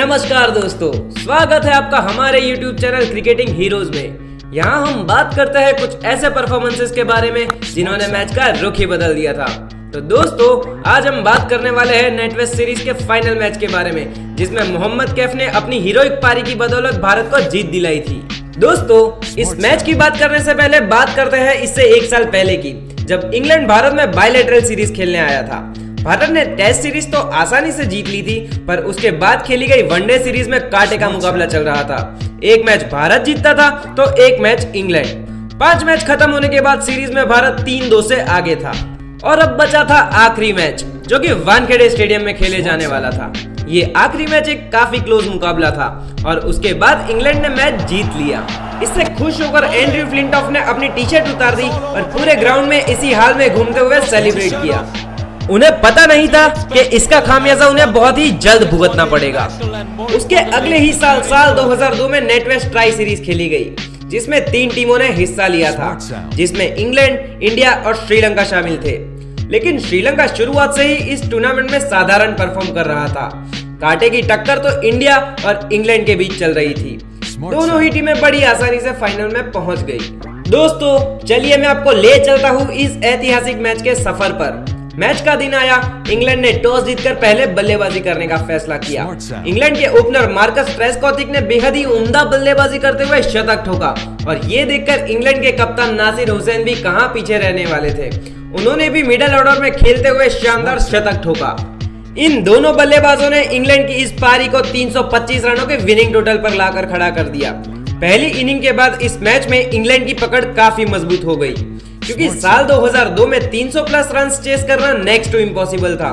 नमस्कार दोस्तों, स्वागत है आपका हमारे YouTube चैनल क्रिकेटिंग हीरोज में। यहाँ हम बात करते हैं कुछ ऐसे परफॉर्मेंसेस के बारे में जिन्होंने मैच का रुख ही बदल दिया था। तो दोस्तों, आज हम बात करने वाले हैं नेटवेस्ट सीरीज के फाइनल मैच के बारे में, जिसमें मोहम्मद कैफ ने अपनी हीरोइक पारी की बदौलत भारत को जीत दिलाई थी। दोस्तों, इस मैच की बात करने से पहले बात करते हैं इससे एक साल पहले की, जब इंग्लैंड भारत में बायलैटरल सीरीज खेलने आया था। भारत ने टेस्ट सीरीज तो आसानी से जीत ली थी, पर उसके बाद खेली गई वनडे सीरीज में कांटे का मुकाबला चल रहा था। एक मैच भारत जीतता था तो एक मैच इंग्लैंड। 5 मैच खत्म होने के बाद सीरीज में भारत 3-2 से आगे था और अब बचा था आखिरी मैच, जो कि वानखेड़े स्टेडियम में खेले जाने वाला था। ये आखिरी मैच एक काफी क्लोज मुकाबला था और उसके बाद इंग्लैंड ने मैच जीत लिया। इससे खुश होकर एंड्रयू फ्लिंटॉफ ने अपनी टी शर्ट उतार दी और पूरे ग्राउंड में इसी हाल में घूमते हुए सेलिब्रेट किया। उन्हें पता नहीं था कि इसका खामियाजा उन्हें बहुत ही जल्द भुगतना पड़ेगा। उसके अगले ही साल 2002 में नेटवेस्ट ट्राई सीरीज खेली गई, जिसमें 3 टीमों ने हिस्सा लिया था, जिसमें इंग्लैंड, इंडिया और श्रीलंका शामिल थे। लेकिन श्रीलंका शुरुआत से ही इस टूर्नामेंट में साधारण परफॉर्म कर रहा था। कांटे की टक्कर तो इंडिया और इंग्लैंड के बीच चल रही थी। दोनों ही टीमें बड़ी आसानी से फाइनल में पहुंच गई। दोस्तों, चलिए मैं आपको ले चलता हूँ इस ऐतिहासिक मैच के सफर पर। मैच का दिन आया, इंग्लैंड ने टॉस जीतकर पहले बल्लेबाजी करने का फैसला किया। इंग्लैंड के ओपनर मार्कस ट्रेस्कॉथिक ने बेहद ही उम्दा बल्लेबाजी करते हुए शतक ठोका और ये देखकर इंग्लैंड के कप्तान नासिर हुसैन भी कहां पीछे रहने वाले थे। उन्होंने भी मिडिल ऑर्डर में खेलते हुए शानदार शतक ठोका। इन दोनों बल्लेबाजों ने इंग्लैंड की इस पारी को 325 रनों के विनिंग टोटल पर लाकर खड़ा कर दिया। पहली इनिंग के बाद इस मैच में इंग्लैंड की पकड़ काफी मजबूत हो गई, क्योंकि साल 2002 में 300 प्लस रन चेस करना नेक्स्ट टू इम्पॉसिबल था।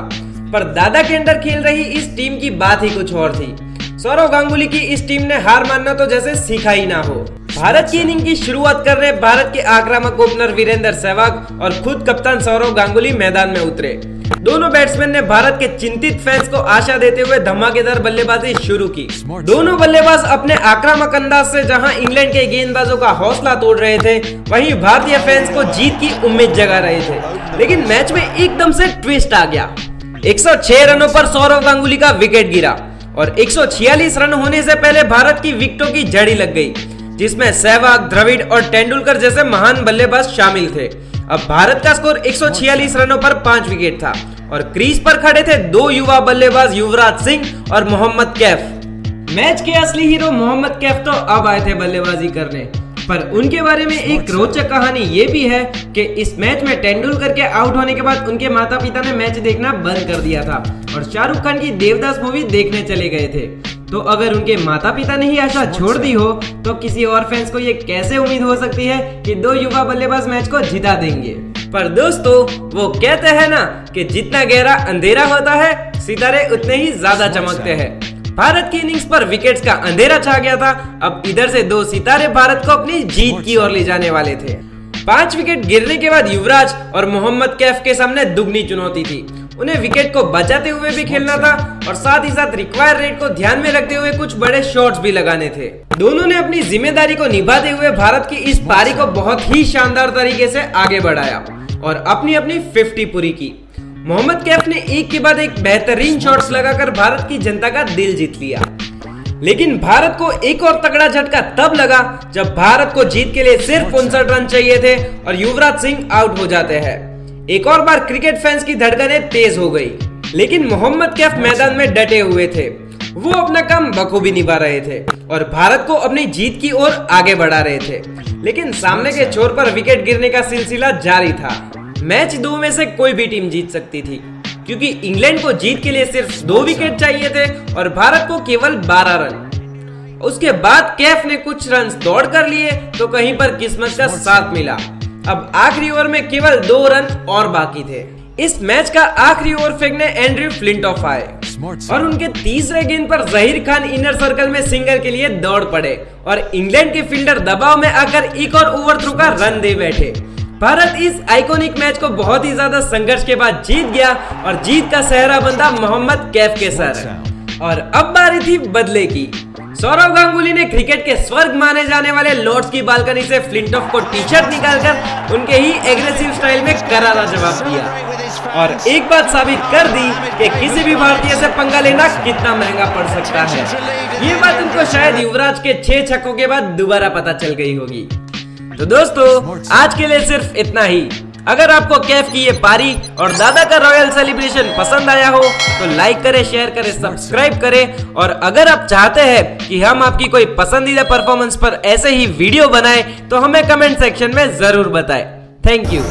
पर दादा के अंडर खेल रही इस टीम की बात ही कुछ और थी। सौरव गांगुली की इस टीम ने हार मानना तो जैसे सीखा ही ना हो। भारत की इनिंग की शुरुआत कर रहे भारत के आक्रामक ओपनर वीरेंद्र सहवाग और खुद कप्तान सौरव गांगुली मैदान में उतरे। दोनों बैट्समैन ने भारत के चिंतित फैंस को आशा देते हुए धमाकेदार बल्लेबाजी शुरू की। दोनों बल्लेबाज अपने आक्रामक अंदाज से जहां इंग्लैंड के गेंदबाजों का हौसला तोड़ रहे थे, वहीं भारतीय फैंस को जीत की उम्मीद जगा रहे थे। लेकिन मैच में एकदम से ट्विस्ट आ गया। 106 रनों पर सौरव गांगुली का विकेट गिरा और 146 रन होने से पहले भारत की विकेटों की झड़ी लग गई, जिसमें सहवाग, द्रविड़ और तेंदुलकर जैसे महान बल्लेबाज शामिल थे। अब भारत का स्कोर 146 रनों पर 5 विकेट था और क्रीज पर खड़े थे 2 युवा बल्लेबाज युवराज सिंह और मोहम्मद कैफ। मैच के असली हीरो मोहम्मद कैफ तो अब आए थे बल्लेबाजी करने, पर उनके बारे में एक रोचक कहानी ये भी है कि इस मैच में तेंदुलकर के आउट होने के बाद उनके माता पिता ने मैच देखना बंद कर दिया था और शाहरुख खान की देवदास मूवी देखने चले गए थे। तो अगर उनके माता पिता ने ही आशा छोड़ दी हो, तो किसी और फैंस को ये कैसे उम्मीद हो सकती है कि 2 युवा बल्लेबाज मैच को जिता देंगे। पर दोस्तों, वो कहते हैं ना कि जितना गहरा अंधेरा होता है, सितारे उतने ही ज्यादा चमकते हैं। भारत की इनिंग्स पर विकेट्स का अंधेरा छा गया था। अब इधर से 2 सितारे भारत को अपनी जीत की ओर ले जाने वाले थे। 5 विकेट गिरने के बाद युवराज और मोहम्मद कैफ के सामने दुगनी चुनौती थी। उन्हें विकेट को बचाते हुए भी खेलना था और साथ ही साथ रिक्वायर्ड रेट को ध्यान में रखते हुए कुछ बड़े शॉट्स भी लगाने थे। दोनों ने अपनी जिम्मेदारी को निभाते हुए भारत की इस पारी को बहुत ही शानदार तरीके से आगे बढ़ाया और अपनी अपनी 50 पूरी की। मोहम्मद कैफ ने एक के बाद एक बेहतरीन शॉट्स लगाकर भारत की जनता का दिल जीत लिया। लेकिन भारत को एक और तगड़ा झटका तब लगा जब भारत को जीत के लिए सिर्फ 59 रन चाहिए थे और युवराज सिंह आउट हो जाते हैं। एक और बार क्रिकेट फैंस की धड़कनें तेज हो गई, लेकिन मोहम्मद कैफ मैदान में डटे हुए थे। वो अपना काम बखूबी निभा रहे थे और भारत को अपनी जीत की ओर आगे बढ़ा रहे थे। लेकिन सामने के छोर पर विकेट गिरने का सिलसिला जारी था। मैच 2 में से कोई भी टीम जीत सकती थी, क्योंकि इंग्लैंड को जीत के लिए सिर्फ 2 विकेट चाहिए थे और भारत को केवल 12 रन। उसके बाद कैफ ने कुछ रन दौड़ कर लिए तो कहीं पर किस्मत का साथ मिला। अब आखिरी ओवर में केवल 2 रन और बाकी थे। इस मैच का आखिरी ओवर फेंकने एंड्रयू फ्लिंटॉफ आए और उनके तीसरे गेंद पर जहीर खान इनर सर्कल में सिंगल के लिए दौड़ पड़े और इंग्लैंड के फील्डर दबाव में आकर एक और ओवर थ्रू का रन दे बैठे। भारत इस आइकॉनिक मैच को बहुत ही ज्यादा संघर्ष के बाद जीत गया और जीत का सेहरा बंधा मोहम्मद कैफ के सर। और अब बारी थी बदले की। सौरव गांगुली ने क्रिकेट के स्वर्ग माने जाने वाले लॉर्ड्स की बालकनी से फ्लिंटॉफ को टी शर्ट निकालकर उनके ही एग्रेसिव स्टाइल में करारा जवाब दिया और एक बात साबित कर दी कि किसी भी भारतीय से पंगा लेना कितना महंगा पड़ सकता है। ये बात उनको शायद युवराज के 6 छक्कों के बाद दोबारा पता चल गई होगी। तो दोस्तों आज के लिए सिर्फ इतना ही। अगर आपको कैफ की ये पारी और दादा का रॉयल सेलिब्रेशन पसंद आया हो तो लाइक करें, शेयर करें, सब्सक्राइब करें। और अगर आप चाहते हैं कि हम आपकी कोई पसंदीदा परफॉर्मेंस पर ऐसे ही वीडियो बनाएं तो हमें कमेंट सेक्शन में जरूर बताएं। Thank you.